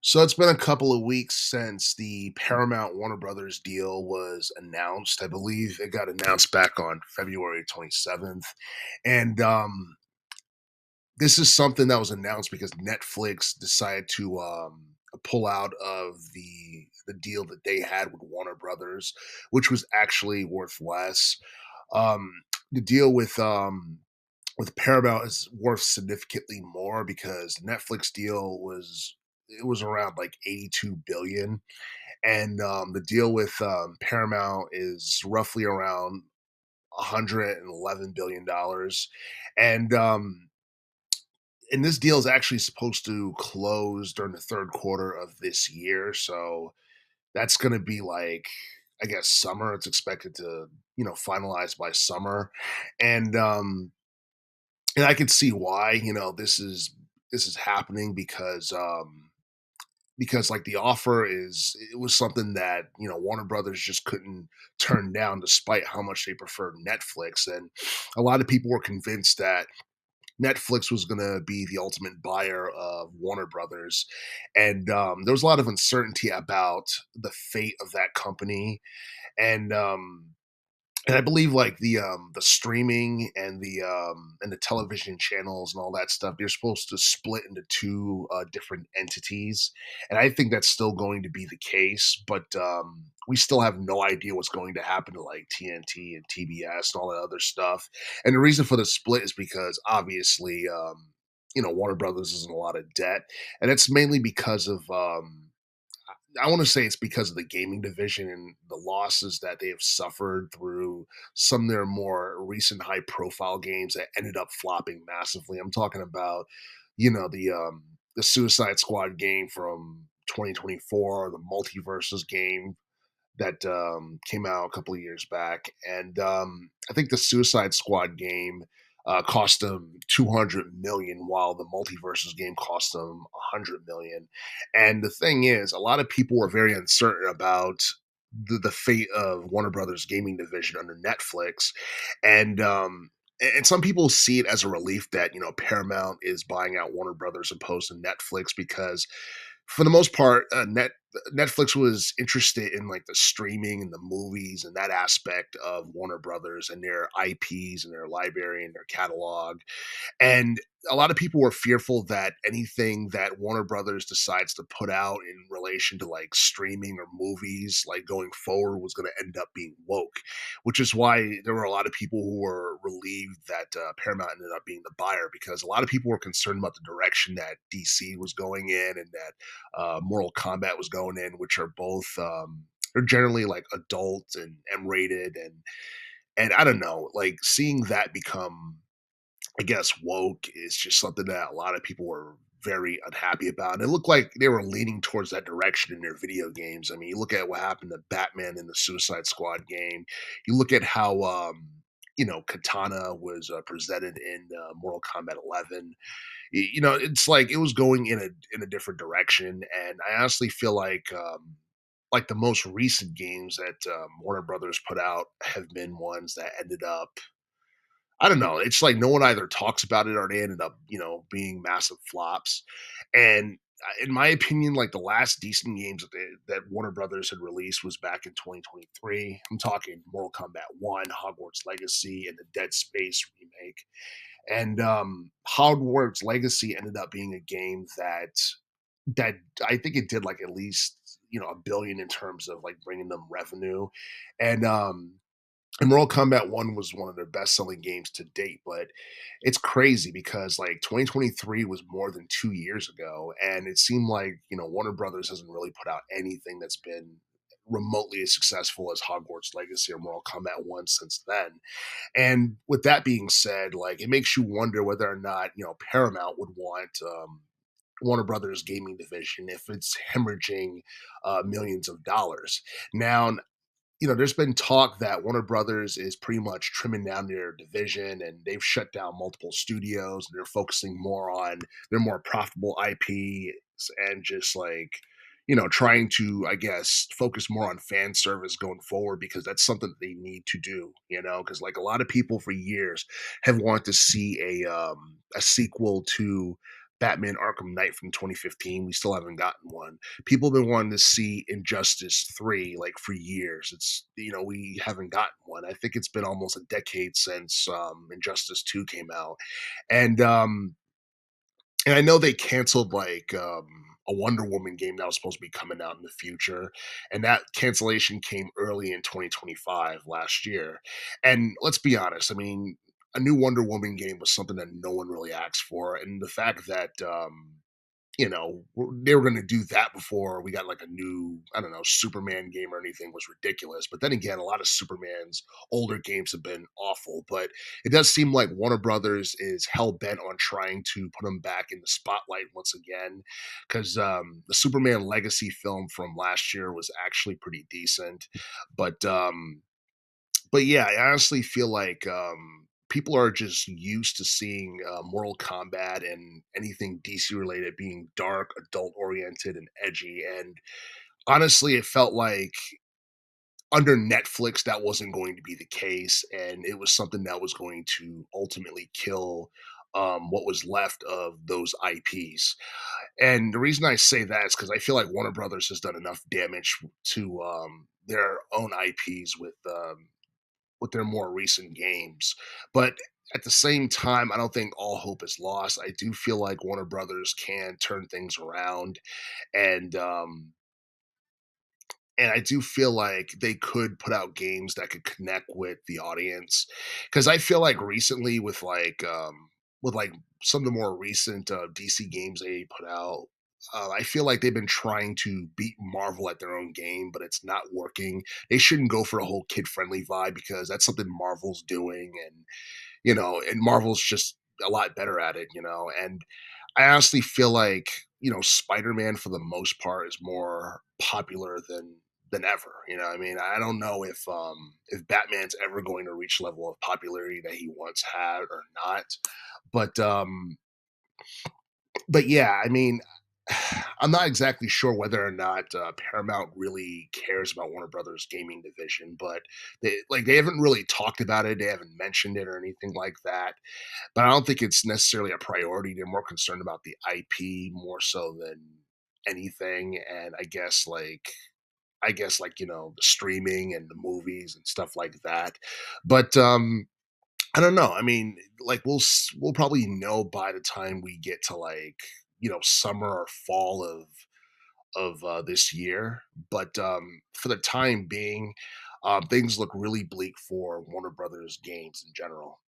So it's been a couple of weeks since the Paramount Warner Brothers deal was announced. I believe it got announced back on February 27th. And this is something that was announced because Netflix decided to pull out of the deal that they had with Warner Brothers, which was actually worth less. Um, the deal with Paramount is worth significantly more because the Netflix deal was around like 82 billion, and the deal with Paramount is roughly around 111 billion dollars, and this deal is actually supposed to close during the third quarter of this year, so that's going to be like, I guess, summer. It's expected to finalize by summer, and I can see why, this is happening because like the offer is it was something that, Warner Brothers just couldn't turn down despite how much they prefer Netflix. And a lot of people were convinced that Netflix was going to be the ultimate buyer of Warner Brothers. And there was a lot of uncertainty about the fate of that company. And I believe like the streaming and the television channels and all that stuff, they're supposed to split into two different entities, and I think that's still going to be the case. But we still have no idea what's going to happen to like TNT and TBS and all that other stuff. And the reason for the split is because obviously, Warner Brothers is in a lot of debt, and it's mainly because of I want to say it's because of the gaming division and the losses that they have suffered through some of their more recent high profile games that ended up flopping massively. I'm talking about, the Suicide Squad game from 2024, the Multiverses game that came out a couple of years back, and I think the Suicide Squad game cost them 200 million, while the Multiverses game cost them 100 million. And the thing is, a lot of people were very uncertain about the fate of Warner Brothers gaming division under Netflix, and some people see it as a relief that Paramount is buying out Warner Brothers opposed to Netflix because for the most part, Netflix was interested in like the streaming and the movies and that aspect of Warner Brothers and their IPs and their library and their catalog. And a lot of people were fearful that anything that Warner Brothers decides to put out in relation to like streaming or movies, like going forward, was going to end up being woke, which is why there were a lot of people who were relieved that Paramount ended up being the buyer because a lot of people were concerned about the direction that DC was going in and that Mortal Kombat was going in, which are both. They're generally like adult and M-rated, and I don't know, like seeing that become, I guess, woke is just something that a lot of people were very unhappy about. And it looked like they were leaning towards that direction in their video games. I mean, you look at what happened to Batman in the Suicide Squad game. You look at how Katana was presented in Mortal Kombat 11. It's like it was going in a different direction, and I honestly feel like the most recent games that Warner Brothers put out have been ones that ended up, I don't know. It's like no one either talks about it or they ended up, being massive flops. And in my opinion, like the last decent games that Warner Brothers had released was back in 2023. I'm talking Mortal Kombat 1, Hogwarts Legacy, and the Dead Space remake. And Hogwarts Legacy ended up being a game that I think it did like at least, a billion in terms of like bringing them revenue. And Mortal Kombat 1 was one of their best selling games to date, but it's crazy because like 2023 was more than 2 years ago. And it seemed like, Warner Brothers hasn't really put out anything that's been remotely as successful as Hogwarts Legacy or Mortal Kombat 1 since then. And with that being said, like it makes you wonder whether or not, Paramount would want Warner Brothers gaming division if it's hemorrhaging millions of dollars. Now, there's been talk that Warner Brothers is pretty much trimming down their division and they've shut down multiple studios and they're focusing more on their more profitable IPs and just like, trying to, I guess, focus more on fan service going forward because that's something that they need to do, because like a lot of people for years have wanted to see a sequel to Batman Arkham Knight from 2015. We still haven't gotten one. People have been wanting to see Injustice 3 like for years. We haven't gotten one. I think it's been almost a decade since Injustice 2 came out. And and I know they canceled a Wonder Woman game that was supposed to be coming out in the future, and that cancellation came early in 2025 last year. And let's be honest, I mean, a new Wonder Woman game was something that no one really asked for, and the fact that they were going to do that before we got like a new, I don't know, Superman game or anything was ridiculous. But then again, a lot of Superman's older games have been awful. But it does seem like Warner Brothers is hell bent on trying to put him back in the spotlight once again, because the Superman Legacy film from last year was actually pretty decent. But but yeah, I honestly feel like people are just used to seeing Mortal Kombat and anything DC related being dark, adult oriented, and edgy. And honestly, it felt like under Netflix that wasn't going to be the case, and it was something that was going to ultimately kill what was left of those IPs. And the reason I say that is because I feel like Warner Brothers has done enough damage to their own IPs with their more recent games. But at the same time, I don't think all hope is lost. I do feel like Warner Brothers can turn things around, and and I do feel like they could put out games that could connect with the audience. Because I feel like recently with like some of the more recent DC games they put out. I feel like they've been trying to beat Marvel at their own game, but it's not working. They shouldn't go for a whole kid-friendly vibe because that's something Marvel's doing, and Marvel's just a lot better at it. And I honestly feel like, Spider-Man for the most part is more popular than ever. I mean, I don't know if Batman's ever going to reach level of popularity that he once had or not. But but yeah, I mean, I'm not exactly sure whether or not Paramount really cares about Warner Brothers gaming division, but they haven't really talked about it. They haven't mentioned it or anything like that. But I don't think it's necessarily a priority. They're more concerned about the IP more so than anything. And I guess like the streaming and the movies and stuff like that. But I don't know. I mean, like we'll probably know by the time we get to like summer or fall of this year. But for the time being, things look really bleak for Warner Brothers games in general.